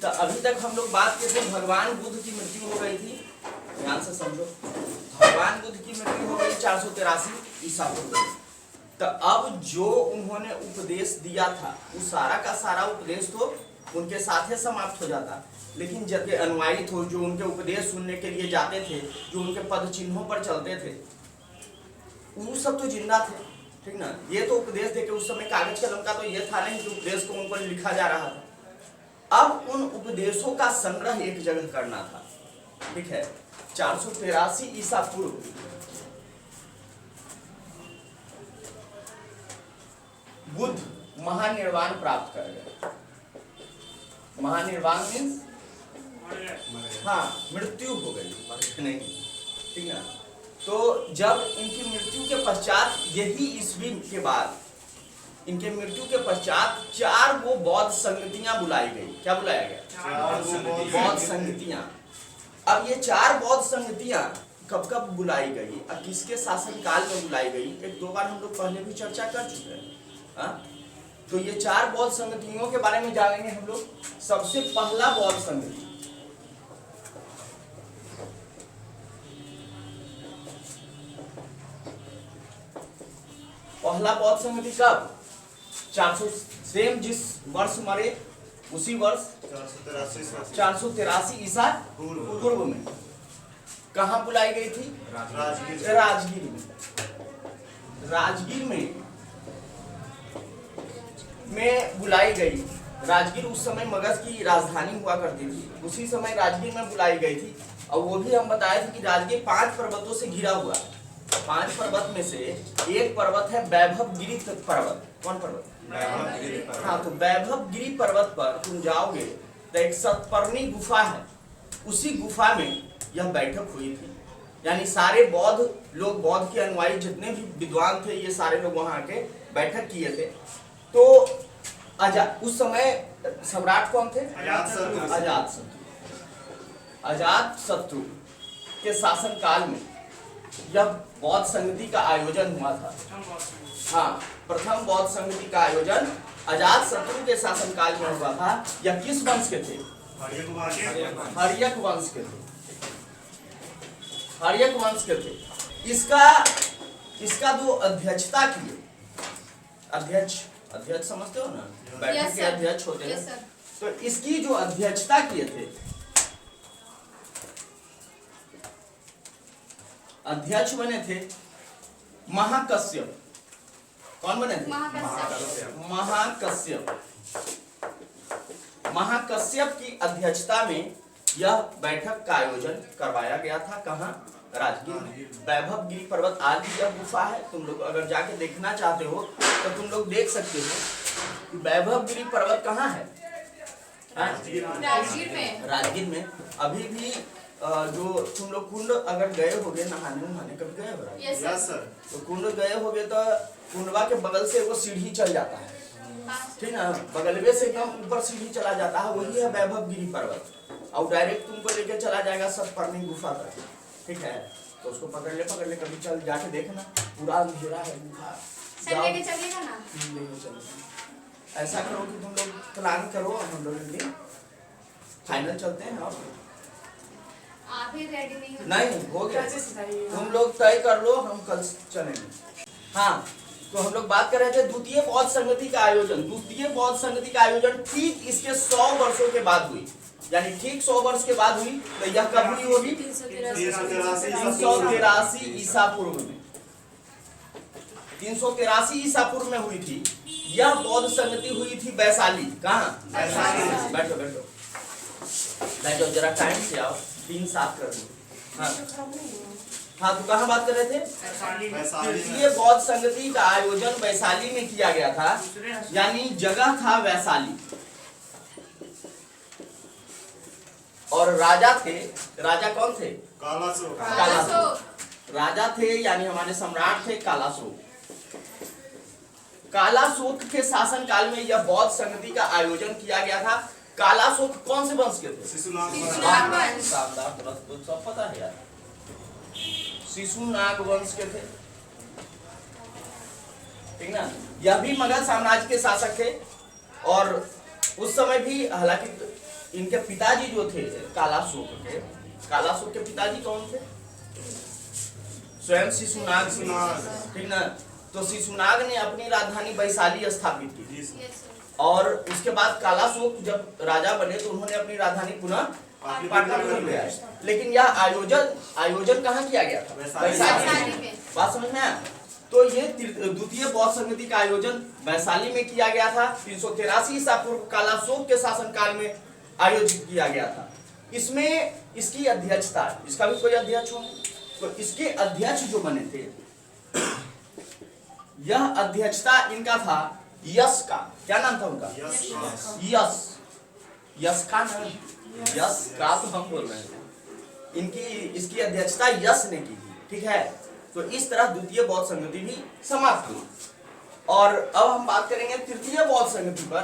तो अभी तक हम लोग बात किए थे भगवान बुद्ध की मृत्यु हो गई थी, ध्यान से समझो। भगवान बुद्ध की मृत्यु हो गई 483 ईसा पूर्व। तो अब जो उन्होंने उपदेश दिया था वो सारा का सारा उपदेश तो उनके साथ ही समाप्त हो जाता, लेकिन जब अनुयायी थे जो उनके उपदेश सुनने के लिए जाते थे, जो उनके पद चिन्हों पर चलते थे, वो सब तो जिंदा थे, ठीक ना। ये तो उपदेश देके उस समय कागज कलम का तो ये था नहीं कि उपदेश को उन पर लिखा जा रहा था। अब उन उपदेशों का संग्रह एक जगह करना था, ठीक है। 483 ईसा पूर्व बुद्ध महानिर्वाण प्राप्त कर गए। महानिर्वाण मीन्स हाँ मृत्यु हो गई, नहीं, ठीक ना। तो जब इनकी मृत्यु के पश्चात, यही ईस्वी के बाद इनके मृत्यु के पश्चात 4 वो बौद्ध संगतियां बुलाई गई। क्या बुलाया गया? बौद्ध संगतियां। अब ये 4 बौद्ध संगतियां कब कब बुलाई गई और किसके शासनकाल में बुलाई गई, 1-2 बार हम लोग पहले भी चर्चा कर चुके हैं। तो ये 4 बौद्ध संगतियों के बारे में जानेंगे हम लोग। सबसे पहला बौद्ध संगति, पहला बौद्ध संगति कब? 400 सेम जिस वर्ष मरे उसी वर्ष 483 ईसा पूर्व में कहाँ बुलाई गई थी? राजगीर में। राजगीर में बुलाई गई। राजगीर उस समय मगध की राजधानी हुआ करती थी, उसी समय राजगीर में बुलाई गई थी। और वो भी हम बताए थे कि राजगीर 5 पर्वतों से घिरा हुआ है। 5 पर्वत में से एक पर्वत है वैभवगिरी पर्वत। कौन पर्वत? हाँ, तो वैभवगिरी पर्वत पर तुम जाओगे तो एक सतपर्णी गुफा है, उसी गुफा में यह बैठक हुई थी। यानी सारे बौद्ध लोग, बौद्ध के अनुयायी जितने भी विद्वान थे, ये सारे लोग वहां आके बैठक किए थे। तो उस समय सम्राट कौन थे? अजातशत्रु के शासन काल में यह बौद्ध संगति का आयोजन हुआ था। हाँ, प्रथम बौद्ध संगति का आयोजन अजातशत्रु के शासन काल में हुआ था। यह किस वंश के थे? हर्यक वंश के थे। हर्यक वंश के थे। इसका जो अध्यक्षता किए, अध्यक्ष समझते हो ना, बैठक के अध्यक्ष होते हैं। तो इसकी जो अध्यक्षता किए थे, अध्यक्ष बने थे महाकश्यप। कौन बने थे? महाकश्यप की अध्यक्षता में यह बैठक का आयोजन करवाया गया था। कहाँ? राजगीर में। वैभवगिरी पर्वत आज भी यह गुफा है, तुम लोग अगर जाके देखना चाहते हो तो तुम लोग देख सकते हो। वैभवगिरी पर्वत कहाँ है? राजगीर में। अभी भी जो तुम लोग कुंड अगर गए होगे नहाने कभी गए हो? Yes sir. तो कुंड गए होगे तो कुंडवा के बगल से वो सीढ़ी चल जाता है, ठीक ना, बगलवे से एकदम ऊपर सीढ़ी चला जाता है, वही है वैभवगिरी पर्वत। और डायरेक्ट तुमको लेके चला जाएगा सतपर्णी गुफा तक, ठीक है। तो उसको पकड़ ले कभी, चल जाके देखना, पूरा अंधेरा है गुफा। लेके चलेगा ना? लेके चलेगा। ऐसा करो कि तुम लोग प्लान करो, हम लोग फाइनल चलते हैं। आप ही रेडी नहीं हो गया, तुम लोग तय कर लो, हम कल चलेंगे। हाँ, तो हम लोग बात कर रहे थे द्वितीय बौद्ध संगति का आयोजन। द्वितीय बौद्ध संगति का आयोजन ठीक इसके 100 वर्षों के बाद हुई, यानी ठीक 100 वर्ष के बाद हुई। तो यह कब हुई होगी? 383 ईसा पूर्व में। 383 ईसा पूर्व में हुई थी यह बौद्ध संगति। हुई थी वैशाली। कहाँ? बैठो जरा टाइम से आओ, 3 साफ कर दो। हाँ, तो कहाँ बात कर रहे थे? तृतीय बौद्ध संगति का आयोजन वैशाली में किया गया था, यानी जगह था वैशाली। और राजा थे, राजा कौन थे? कालाशोक। राजा थे यानी हमारे सम्राट थे कालाशोक। कालाशोक के शासन काल में यह बौद्ध संगति का आयोजन किया गया था। कालाशोक कौन से वंश के थे? सब पता है यार, शिशुनाग वंश के थे, ठीक ना। यह भी मगध साम्राज्य के शासक थे। और उस समय भी हालांकि इनके पिताजी जो थे कालाशोक के पिताजी कौन थे? स्वयं शिशुनाग, ठीक ना। तो शिशुनाग ने अपनी राजधानी वैशाली स्थापित की और उसके बाद कालाशोक जब राजा बने तो उन्होंने अपनी राजधानी पुनः पाटलिपुत्र ले आए। लेकिन यह आयोजन कहाँ किया गया था? वैशाली में। बात समझ में आया? तो ये द्वितीय बौद्ध संगति का आयोजन वैशाली में किया गया था। 383 ईसा पूर्व कालाशोक के शासनकाल में आयोजित किया गया था। इसमें इसकी अध्यक्षता, इसका भी कोई अध्यक्ष हो तो इसके अध्यक्ष जो बने थे, यह अध्यक्षता इनका था यश का। क्या नाम था उनका? यश का नाम, यश का तो हम बोल रहे हैं, इसकी अध्यक्षता यश ने की थी, ठीक है। तो इस तरह द्वितीय बौद्ध संगति भी समाप्त हुई। और अब हम बात करेंगे तृतीय बौद्ध संगति पर।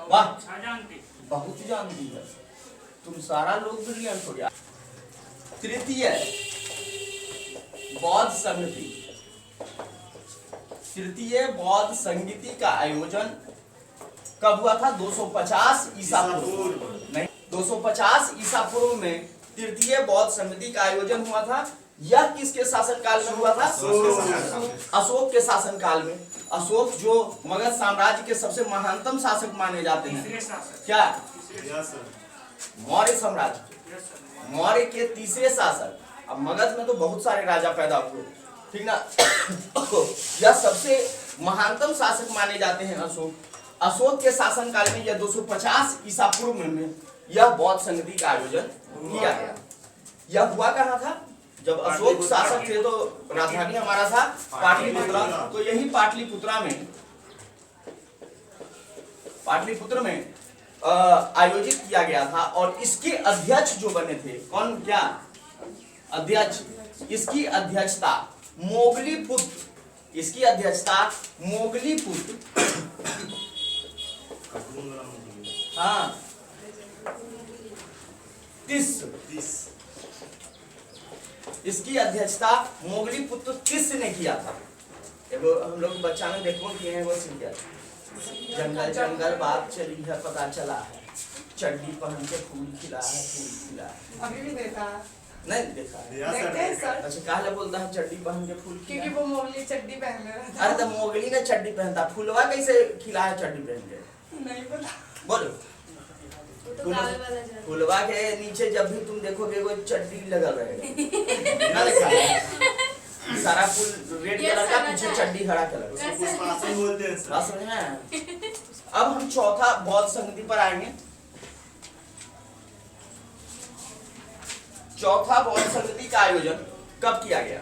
वाह, बहुत जानती है तुम, सारा लोग ब्रिलियंट हो गया। तृतीय बौद्ध संगति, तृतीय बौद्ध संगति का आयोजन कब हुआ था? 250 ईसा पूर्व, नहीं 250 ईसा पूर्व में तृतीय बौद्ध संगति का आयोजन हुआ था। यह किसके शासनकाल में हुआ था? अशोक के शासनकाल में। अशोक जो मगध साम्राज्य के सबसे महानतम शासक माने जाते हैं। क्या? मौर्य साम्राज्य, मौर्य के तीसरे शासक। अब मगध में तो बहुत सारे राजा पैदा हुए, ठीक ना। यह सबसे महानतम शासक माने जाते हैं अशोक। अशोक के शासनकाल में यह 250 ईसा पूर्व में यह बौद्ध संगति का आयोजन किया गया। यह हुआ कहाँ था? जब अशोक शासक थे तो राजधानी हमारा था पाटलिपुत्र। तो यही पाटलिपुत्र में आयोजित किया गया था। और इसके अध्यक्ष जो बने थे, कौन? क्या अध्यक्ष? इसकी अध्यक्षता मोगलीपुत्र, इसकी अध्यक्षता मोगलीपुत्र, हाँ, इसकी अध्यक्षता मोगलीपुत्र तिस ने किया था। वो हम लोग बच्चा में देखो किए हैं, वो सीख जंगल जंगल बात चली है, पता चला है, चड्डी पहन के फूल खिला है, फूल खिला है। अभी भी देखा है? नहीं देखा है। देखते हैं सर। अच्छा, काहे बोलता है चड्डी पहन के फूल खिला? क्योंकि वो मोगली चड्डी पहन रहा था। अरे तो मोगली ने चड्डी पहनता, फूलवा कैसे खिला है चड्डी पहन के? नहीं पता। बोलो। फुलवा के नीचे जब भी तुम देखोगे वो चड्डी लगा रहेगा ना, देखा है? सारा फूल रेड कलर का, पीछे चड्डी हरा कलर। समझ में आया? अब हम चौथा बौद्ध संगति पर आएंगे। चौथा बौद्ध संगति का आयोजन कब किया गया?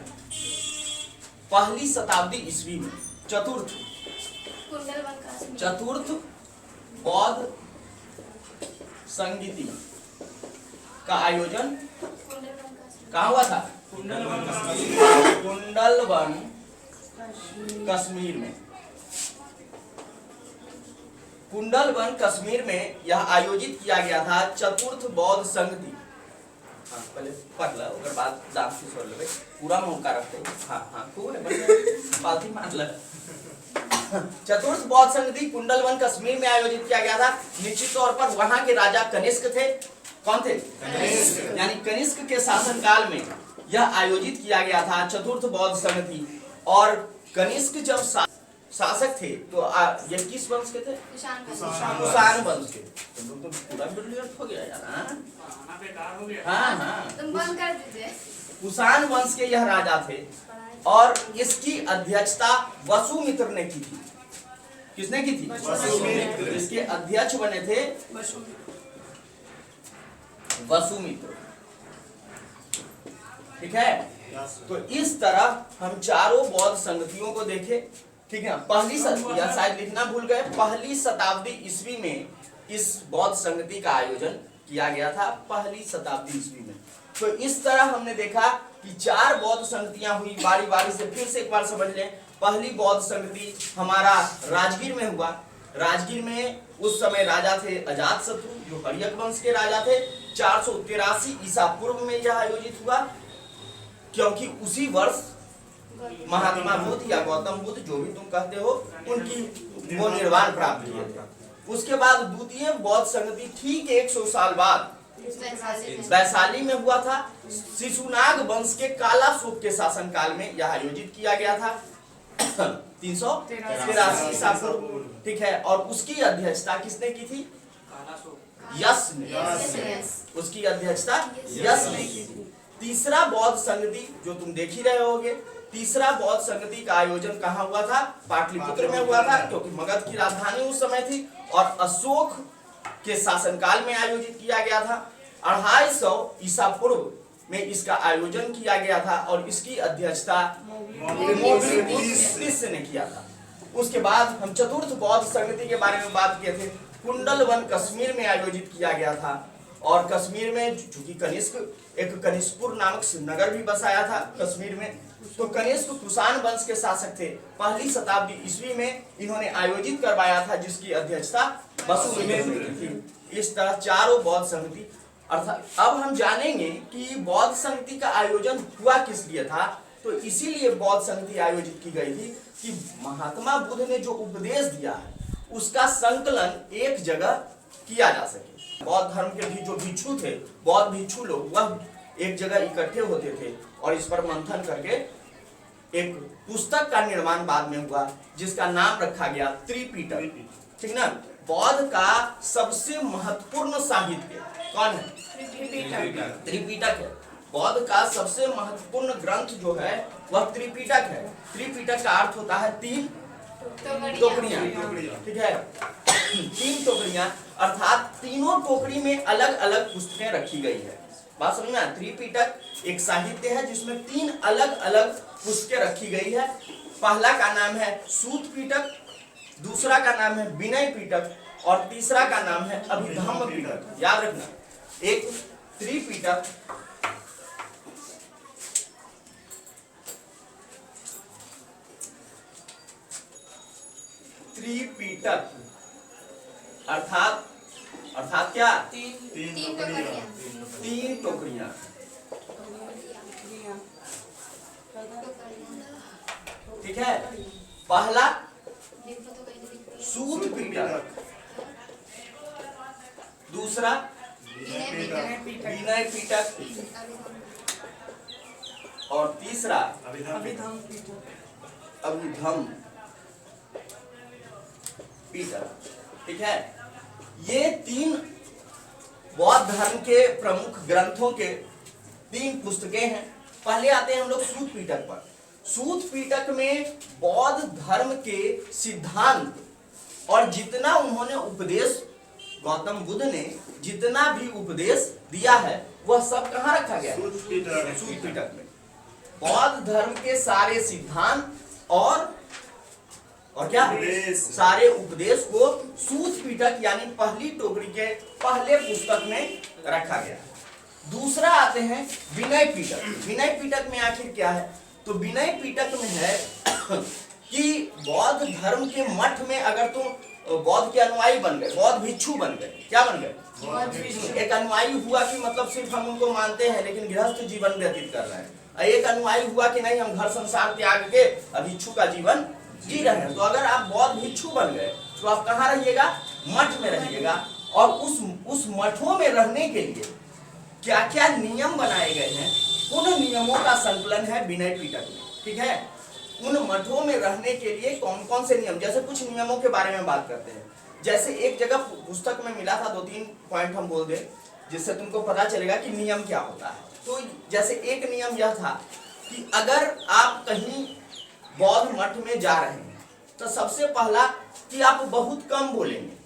पहली शताब्दी ईस्वी में। चतुर्थ बौद्ध संगति का आयोजन कहाँ हुआ था? कुंडलवन कश्मीर में। कुंडलवन कश्मीर में यह आयोजित किया गया था चतुर्थ बौद्ध संगति। हाँ, पहले पढ़ लो, उसके बाद दांत से सोच लो, पूरा मौका रखते। हाँ खूब है, पालती मान लो। चतुर्थ बौद्ध संगति कुंडलवन कश्मीर में आयोजित किया गया था। निश्चित तौर पर वहां के राजा कनिष्क थे। कौन थे? यानी कनिष्क के शासनकाल में यह आयोजित किया गया था चतुर्थ बौद्ध संगति। और कनिष्क जब शासक थे तो ये किस वंश के थे? कुषाण वंश के। तुम लोग तो पूरा ब्रिलियंट हो गया यार। हाँ, तुम बंद कर दीजिए। कुषाण वंश के यह राजा थे और इसकी अध्यक्षता वसुमित्र ने की थी। किसने की थी? वसुमित्र। इसके अध्यक्ष बने थे वसुमित्र, ठीक है। तो इस तरह हम चारों बौद्ध संगतियों को देखे, ठीक है। शायद लिखना भूल गए, पहली शताब्दी ईस्वी में इस बौद्ध संगति का आयोजन किया गया था। पहली शताब्दी ईस्वी में। तो इस तरह हमने देखा कि चार बौद्ध संगतियां हुई। बारी बारी से फिर से एक बार समझ लें। पहली बौद्ध संगति हमारा राजगीर में हुआ। राजगीर में उस समय राजा थे अजातशत्रु, जो हर्यक वंश के राजा थे। 483 ईसा पूर्व में यह आयोजित हुआ, क्योंकि उसी वर्ष महात्मा बुद्ध या गौतम बुद्ध, जो भी तुम कहते हो, उनकी वो निर्वाण प्राप्त किए थे। उसके बाद द्वितीय बौद्ध संगति ठीक 100 साल बाद वैशाली में हुआ था। शिशुनाग वंश के कालाशोक के शासनकाल में यह आयोजित किया गया था 383 ईसा पूर्व, ठीक है। और उसकी अध्यक्षता किसने की थी? यश ने। उसकी अध्यक्षता यश ने की थी। तीसरा बौद्ध संगति जो तुम देख ही रहे होगे, तीसरा बौद्ध संगति का आयोजन कहाँ हुआ था? पाटलिपुत्र में हुआ था, क्योंकि मगध की राजधानी उस समय थी और अशोक के शासनकाल में आयोजित किया गया था। 250 ईसा पूर्व में इसका आयोजन किया गया था और इसकी अध्यक्षता मोगली ने किया था। उसके बाद हम चतुर्थ बौद्ध संगति के बारे में बात किए थे। कुंडलवन कश्मीर में आयोजित किया गया था और कश्मीर में चूंकि कनिष्क एक कनिष्कपुर नामक नगर भी बसाया था कश्मीर में, तो कनिष्क कुषाण वंश के शासक थे। पहली शताब्दी ईस्वी में इन्होंने आयोजित करवाया था, जिसकी अध्यक्षता वसुमित्र ने की थी। इस तरह चारों बौद्ध संगति, अर्थात अब हम जानेंगे कि बौद्ध संगति का आयोजन हुआ किस लिए था। तो इसीलिए बौद्ध संगति आयोजित की गई थी कि महात्मा बुद्ध ने जो उपदेश दिया है उसका संकलन एक जगह किया जा सके। बौद्ध धर्म के भी जो भिक्षु थे, बौद्ध भिक्षु लोग, वह एक जगह इकट्ठे होते थे और इस पर मंथन करके एक पुस्तक का निर्माण बाद में हुआ, जिसका नाम रखा गया त्रिपिटक, ठीक ना। बौद्ध का सबसे महत्वपूर्ण साहित्य कौन है? त्रिपिटक है। बौद्ध का सबसे महत्वपूर्ण ग्रंथ जो है वह त्रिपिटक है। त्रिपिटक का अर्थ होता है 3 टोकरियां, ठीक है। 3 टोकरियां, अर्थात तीनों टोकरी में अलग अलग पुस्तकें रखी गई है। बात समझ में? त्रिपिटक एक साहित्य है जिसमें 3 अलग अलग पुस्तकें रखी गई है। पहला का नाम है सूत पिटक, दूसरा का नाम है विनय पिटक और तीसरा का नाम है अभिधम्म पिटक। याद रखना, एक त्रिपिटक, त्रिपिटक अर्थात क्या? 3 टोकरियां। ठीक है। पहला सूत पिटक, दूसरा विनय पिटक और तीसरा अभिधम्म पिटक, ठीक है। ये 3 बौद्ध धर्म के प्रमुख ग्रंथों के 3 पुस्तकें हैं। पहले आते हैं हम लोग सूत पिटक पर। सूत पिटक में बौद्ध धर्म के सिद्धांत और जितना उन्होंने उपदेश, गौतम बुद्ध ने जितना भी उपदेश दिया है वह सब कहाँ रखा गया? सूत पिटक में। बौद्ध धर्म के सारे सिद्धांत और क्या सारे उपदेश को सूत पिटक यानी पहली टोकरी के पहले पुस्तक में रखा गया। दूसरा आते हैं विनय पिटक। विनय पिटक में आखिर क्या है? तो विनय पिटक में है कि बौद्ध धर्म के मठ में अगर तुम बौद्ध के अनुयायी बन गए, बौद्ध भिक्षु बन गए, क्या बन गए? एक अनुयायी हुआ कि मतलब सिर्फ हम उनको मानते हैं लेकिन गृहस्थ जीवन व्यतीत कर रहे हैं। एक अनुयायी हुआ कि नहीं, हम घर संसार त्याग के भिक्षु का जीवन जी रहे हैं। तो अगर आप बौद्ध भिक्षु बन गए तो आप कहाँ रहिएगा? मठ में रहिएगा। और उस मठों में रहने के लिए क्या क्या नियम बनाए गए हैं, उन नियमों का संकलन है विनय पिटक में, ठीक है। उन मठों में रहने के लिए कौन कौन से नियम, जैसे कुछ नियमों के बारे में बात करते हैं। जैसे एक जगह पुस्तक में मिला था, 2-3 पॉइंट हम बोल दें जिससे तुमको पता चलेगा कि नियम क्या होता है। तो जैसे एक नियम यह था कि अगर आप कहीं बौद्ध मठ में जा रहे हैं तो सबसे पहला कि आप बहुत कम बोलेंगे,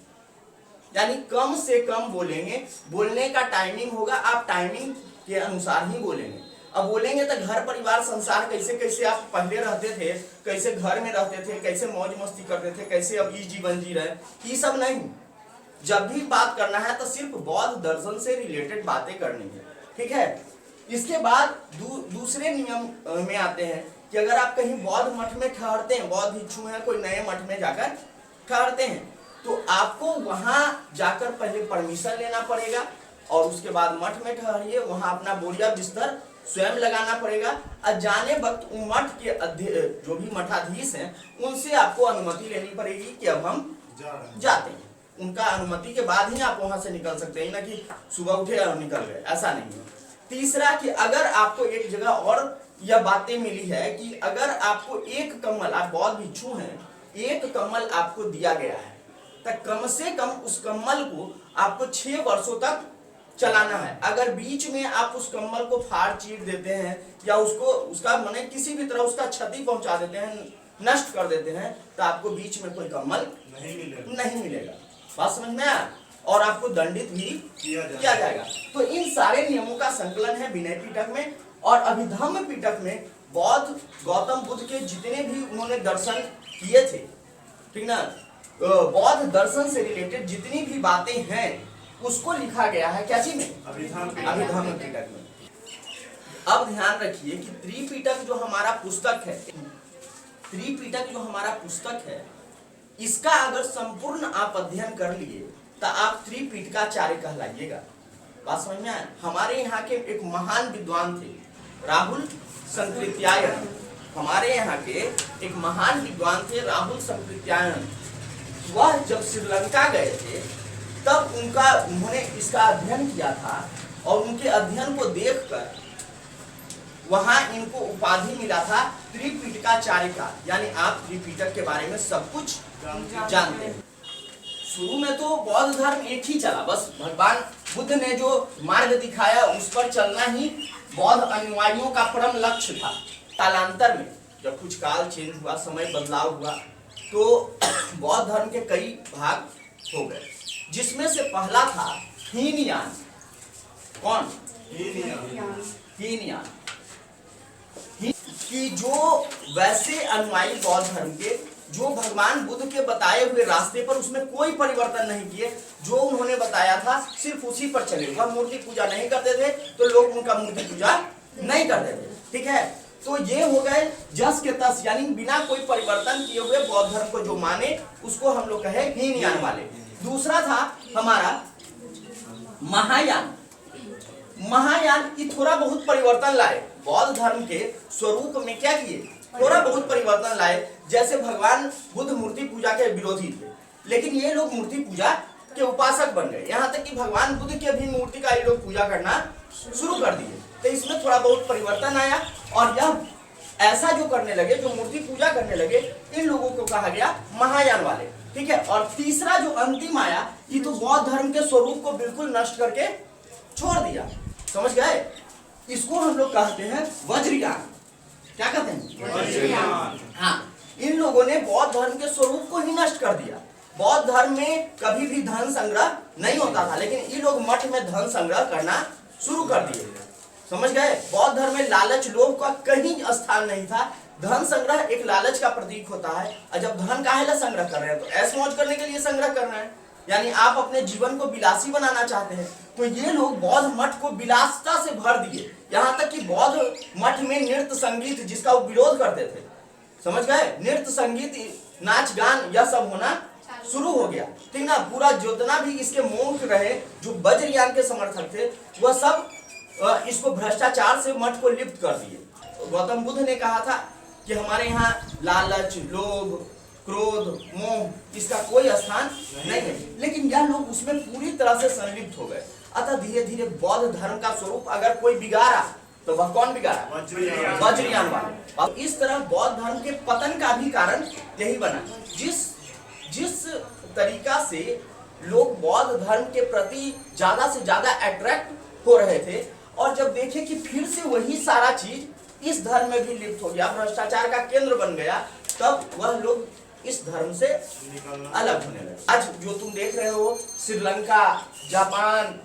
यानी कम से कम बोलेंगे। बोलने का टाइमिंग होगा, आप टाइमिंग के अनुसार ही बोलेंगे। अब बोलेंगे तो घर परिवार संसार कैसे कैसे आप पहले रहते थे, कैसे घर में रहते थे, कैसे मौज मस्ती करते थे, कैसे अब ये जीवन जी रहे, ये सब नहीं। जब भी बात करना है तो सिर्फ बौद्ध दर्शन से रिलेटेड बातें करनी है, ठीक है। इसके बाद दूसरे नियम में आते हैं कि अगर आप कहीं बौद्ध मठ में ठहरते हैं, बौद्ध भिक्षु हैं, कोई नए मठ में जाकर ठहरते हैं, तो आपको वहां जाकर पहले परमिशन लेना पड़ेगा और उसके बाद मठ में ठहरिए। वहां अपना बोरिया बिस्तर स्वयं लगाना पड़ेगा और जाने वक्त मठ के जो भी मठाधीश हैं उनसे आपको अनुमति लेनी पड़ेगी कि अब हम जाते हैं, उनका अनुमति के बाद ही आप वहां से निकल सकते हैं, ना कि सुबह उठे और निकल गए, ऐसा नहीं है। तीसरा कि अगर आपको एक जगह और यह बातें मिली है कि अगर आपको एक कम्बल, आप बौद्ध भिक्षु हैं, एक कम्बल आपको दिया गया है तो कम से कम उस कम्बल को आपको 6 वर्षों तक चलाना है। अगर बीच में आप उस कम्बल को फाड़ चीर देते हैं या उसका माने किसी भी तरह उसका क्षति पहुंचा देते हैं, नष्ट कर देते हैं, तो आपको बीच में कोई कम्बल नहीं मिलेगा। बात समझ में आया? और आपको दंडित भी किया जाएगा। तो इन सारे नियमों का संकलन है विनय पिटक में। और अभिधम्म पिटक में बौद्ध गौतम बुद्ध के जितने भी उन्होंने दर्शन किए थे, ठीक ना, बौद्ध दर्शन से रिलेटेड जितनी भी बातें हैं उसको लिखा गया है क्या चीज में? अभिधम्म पिटक में। अब ध्यान रखिए कि त्रिपिटक जो हमारा पुस्तक है, त्रिपिटक जो हमारा पुस्तक है, इसका अगर संपूर्ण आप अध्ययन कर लिए तो आप त्रिपिटकाचार्य कहलाइएगा। बात समझ में आया? हमारे यहाँ के एक महान विद्वान थे राहुल संकृत्यायन, हमारे यहाँ के एक महान विद्वान थे राहुल संकृत्यायन। वह जब श्रीलंका गए थे तब उन्होंने इसका अध्ययन किया था और उनके अध्ययन को देखकर वहां इनको उपाधि मिला था त्रिपिटकाचार्य का, यानी आप त्रिपिटक के बारे में सब कुछ जानते हैं। शुरू में तो बौद्ध धर्म एक ही चला, बस भगवान बुद्ध ने जो मार्ग दिखाया उस पर चलना ही बौद्ध अनुयायियों का परम लक्ष्य था। कालांतर में जब कुछ काल चेंज हुआ, समय बदलाव हुआ, तो बौद्ध धर्म के कई भाग हो गए, जिसमें से पहला था हीनयान। कौन? हीनयान कि जो वैसे अनुयायी बौद्ध धर्म के जो भगवान बुद्ध के बताए हुए रास्ते पर उसमें कोई परिवर्तन नहीं किए, जो उन्होंने बताया था सिर्फ उसी पर चले। वह मूर्ति पूजा नहीं करते थे तो लोग उनका मूर्ति पूजा नहीं करते थे, ठीक है। तो ये हो गए जस के तस, यानी बिना कोई परिवर्तन किए हुए बौद्ध धर्म को जो माने उसको हम लोग कहे हीनयान वाले। दूसरा था हमारा महायान। महायान की थोड़ा बहुत परिवर्तन लाए, बौद्ध धर्म के स्वरूप में क्या किए, थोड़ा बहुत परिवर्तन लाए। जैसे भगवान बुद्ध मूर्ति पूजा के विरोधी थे, लेकिन ये लोग मूर्ति पूजा के उपासक बन गए, यहाँ तक कि भगवान बुद्ध की भी मूर्ति का ये लोग पूजा करना शुरू कर दिए। तो इसमें थोड़ा बहुत परिवर्तन आया और यह ऐसा जो करने लगे, जो मूर्ति पूजा करने लगे, इन लोगों को कहा गया महायान वाले, ठीक है। और तीसरा जो अंतिम आया, ये तो बौद्ध धर्म के स्वरूप को बिल्कुल नष्ट करके छोड़ दिया, समझ गए। इसको हम लोग कहते हैं वज्रयान। क्या कहते हैं? वज्रयान। हाँ, इन लोगों ने बौद्ध धर्म के स्वरूप को ही नष्ट कर दिया। बौद्ध धर्म में कभी भी धन संग्रह नहीं होता था, लेकिन ये लोग मठ में धन संग्रह करना शुरू कर दिए, समझ गए। बौद्ध धर्म में लालच लोभ का कहीं स्थान नहीं था। धन संग्रह एक लालच का प्रतीक होता है, और जब धन काहे संग्रह कर रहे हैं तो ऐश मौज करने के लिए संग्रह कर रहे हैं, यानी आप अपने जीवन को विलासी बनाना चाहते हैं। तो ये लोग बौद्ध मठ को विलासिता से भर दिए, यहाँ तक कि बौद्ध मठ में नृत्य संगीत जिसका वो विरोध करते थे, समझ गए, नृत्य संगीत नाच गान यह सब होना शुरू हो गया, ठीक ना। पूरा जितना भी इसके मोंक रहे जो वज्रयान के समर्थक थे, वह सब इसको भ्रष्टाचार से मठ को लिप्त कर दिए। गौतम बुद्ध ने कहा था कि हमारे यहाँ लालच लोभ क्रोध मोह इसका कोई स्थान नहीं है, लेकिन यह लोग उसमें पूरी तरह से संलिप्त हो गए। अतः धीरे धीरे बौद्ध धर्म का स्वरूप अगर कोई बिगाड़ा तो वह कौन बिगाड़ा? वज्रयान वाले। और इस तरह बौद्ध धर्म के पतन का भी कारण यही बना। जिस तरीका से लोग बौद्ध धर्म के प्रति ज्यादा से ज्यादा अट्रैक्ट हो रहे थे, और जब देखे कि फिर से वही सारा चीज इस धर्म में भी लिप्त हो गया, भ्रष्टाचार का केंद्र बन गया, तब वह लोग इस धर्म से अलग होने लगे। आज जो तुम देख रहे हो श्रीलंका, जापान,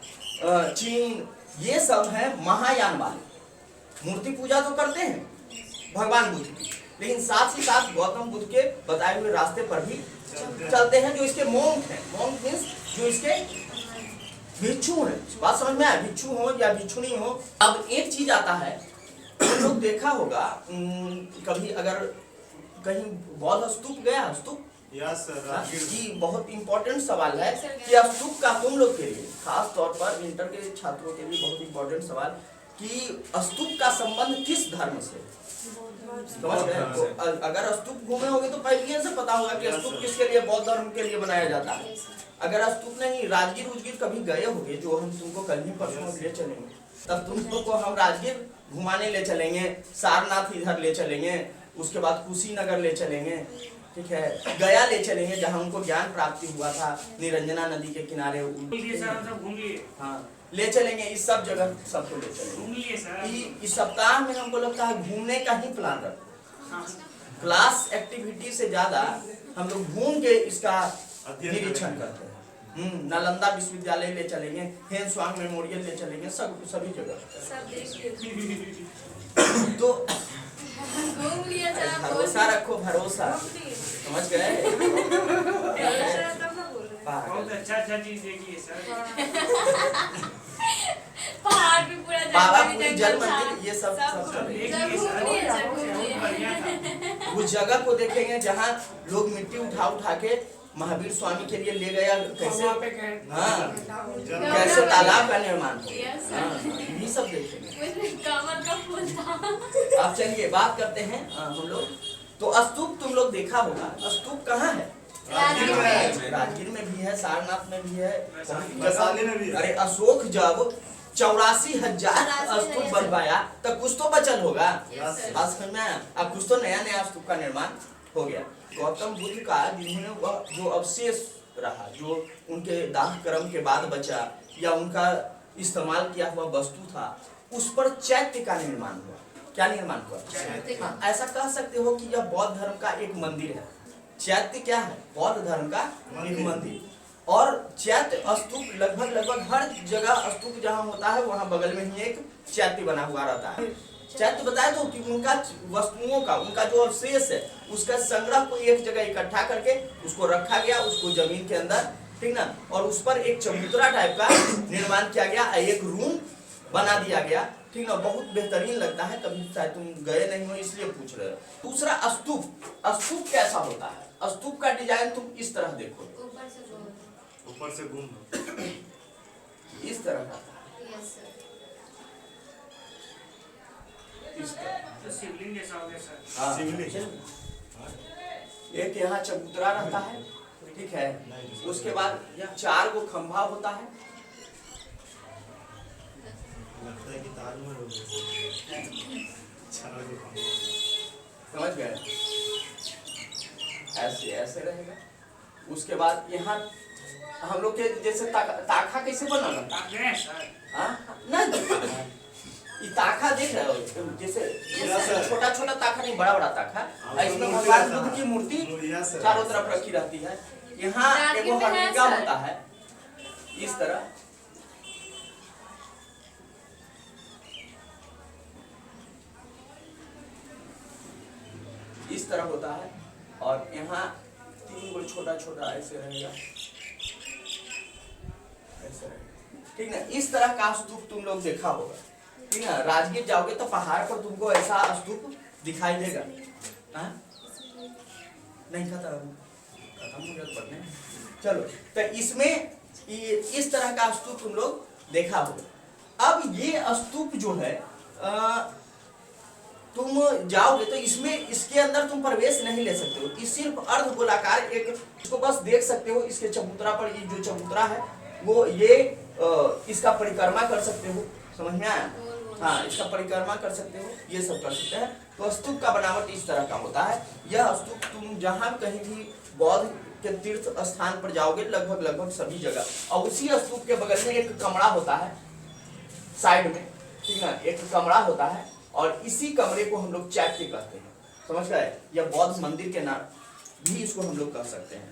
चीन, ये सब है महायान वाले। मूर्ति पूजा तो करते हैं भगवान बुद्ध की, लेकिन साथ ही साथ गौतम बुद्ध के बताए हुए रास्ते पर भी चलते हैं, जो इसके मोंक हैं। मोंक मींस जो इसके भिक्षु हैं। बात समझ में आया? भिक्षु हो या भिक्षुणी हो। अब एक चीज आता है, तुम लोग देखा होगा कभी अगर कहीं बौद्ध स्तूप गया, स्तूप ये बहुत इंपॉर्टेंट सवाल है कि स्तूप का तुम लोग के लिए, खास तौर पर इंटर के छात्रों के लिए बहुत इंपॉर्टेंट सवाल कि स्तूप का संबंध किस धर्म से। समझ गए? तो अगर स्तूप घूमे होगे तो पहले से पता होगा कि स्तूप किसके लिए, बौद्ध धर्म के लिए बनाया जाता है। अगर स्तूप नहीं, राजगीर उजगीर कभी गए होगे, जो हम तुमको कल ही परसों ले चलेंगे, तब तुमको को हम राजगीर घुमाने ले चलेंगे, सारनाथ इधर ले चलेंगे, उसके बाद कुशीनगर ले चलेंगे, ठीक है, गया ले चलेंगे जहाँ उनको ज्ञान प्राप्ति हुआ था, निरंजना नदी के किनारे। हाँ, ले चलेंगे, इस सब जगह सबको ले चलेंगे। इस सप्ताह में हमको लगता है घूमने का ही प्लान रखते, क्लास एक्टिविटी से ज्यादा हम लोग घूम के इसका निरीक्षण करते हैं। नालंदा विश्वविद्यालय ले चलेंगे, हेन स्वांग मेमोरियल ले चलेंगे, सभी जगह सब देखिए तो घूम लिया सर, भरोसा रखो, भरोसा। समझ गए? बहुत अच्छा चीज देखी है सर। पहाड़ पे पूरा पावापुरी जल मंदिर, ये सब देखिए सर, बहुत बढ़िया था। उस जगह को देखेंगे जहाँ लोग मिट्टी उठा के महावीर स्वामी के लिए ले गया, कैसे, हाँ, कैसे तालाब का निर्माण हो, ये सब देखेंगे। कमल का फूल था। अब चलिए बात करते हैं हम लोग। तो स्तूप तुम लोग देखा होगा, स्तूप कहाँ है? राजगीर में भी है, सारनाथ में भी है, वैशाली में भी है। अरे अशोक जब 84,000 स्तूप बनवाया तब कुछ तो बचल होगा, बात समझ में आया? अब कुछ तो नया नया स्तूप का निर्माण हो गया। गौतम बुद्ध का जिन्होंने वह जो अवशेष रहा, जो उनके दाह कर्म के बाद बचा या उनका इस्तेमाल किया हुआ वस्तु था, उस पर चैत्य का निर्माण हुआ। क्या निर्माण हुआ? हाँ, ऐसा कह सकते हो कि यह बौद्ध धर्म का एक मंदिर है। चैत्य क्या है? बौद्ध धर्म का एक मंदिर। और चैत्य स्तूप लगभग हर जगह स्तूप जहाँ होता है वहाँ बगल में ही एक चैत्य बना हुआ रहता है। चैत्य बताए तो कि उनका वस्तुओं का, उनका जो अवशेष है उसका संग्रह को एक जगह इकट्ठा करके उसको रखा गया, उसको जमीन के अंदर, ठीक ना, और उस पर एक चबूतरा टाइप का निर्माण किया गया, एक रूम बना दिया गया, ठीक ना। बहुत बेहतरीन लगता है, कभी शायद तुम गए नहीं हो इसलिए पूछ रहे हो। दूसरा स्तूप, स्तूप कैसा होता है? स्तूप का डिजाइन तुम इस तरह देखो, ऊपर से घूम इस तरह का, तो शिवलिंग जैसा हो गया सर। हाँ, शिवलिंग। एक यहाँ चबूतरा रहता है, ठीक है, उसके बाद 4 गो खंभा होता है, लगता है कि ताजमहल हो गया। समझ गए? ऐसे रहेगा। उसके बाद यहाँ हम लोग के जैसे ताखा कैसे बना रहता आप गए सर? है ना? ये ताखा देख रहे हो, जैसे छोटा छोटा ताखा नहीं, बड़ा बड़ा ताखा, इसमें भगवान बुद्ध की मूर्ति चारों तरफ रखी रहती है। यहाँ एगो हर्निका होता है इस तरह, इस तरह होता है, और यहाँ 3 गो छोटा छोटा ऐसे रहेगा, ऐसे रहेगा, ठीक ना। इस तरह का स्तूप तुम लोग देखा होगा, ठीक ना। राजगीर जाओगे तो पहाड़ पर तुमको ऐसा स्तूप दिखाई देगा। हाँ? नहीं खत्म हो गया पढ़ने। चलो, तो इसमें इस तरह का स्तूप तुम लोग देखा होगा। अब ये स्तूप जो है तुम जाओगे तो इसमें, इसके अंदर तुम प्रवेश नहीं ले सकते हो। इस सिर्फ अर्ध गोलाकार एक, इसको बस देख सकते हो। इसके चबूतरा पर, ये जो चबूतरा है वो ये इसका परिक्रमा कर सकते हो, समझ में आया? हाँ, इसका परिक्रमा कर सकते हो, ये सब कर सकते हैं। तो स्तूप का बनावट इस तरह का होता है। यह स्तूप तुम जहाँ कहीं भी बौद्ध के तीर्थ स्थान पर जाओगे, लगभग सभी जगह, और उसी स्तूप के बगल में एक कमरा होता है साइड में, ठीक है, एक कमरा होता है, और इसी कमरे को हम लोग चैत्य कहते हैं। समझ गए? यह बौद्ध मंदिर के नाम भी इसको हम लोग कह सकते हैं।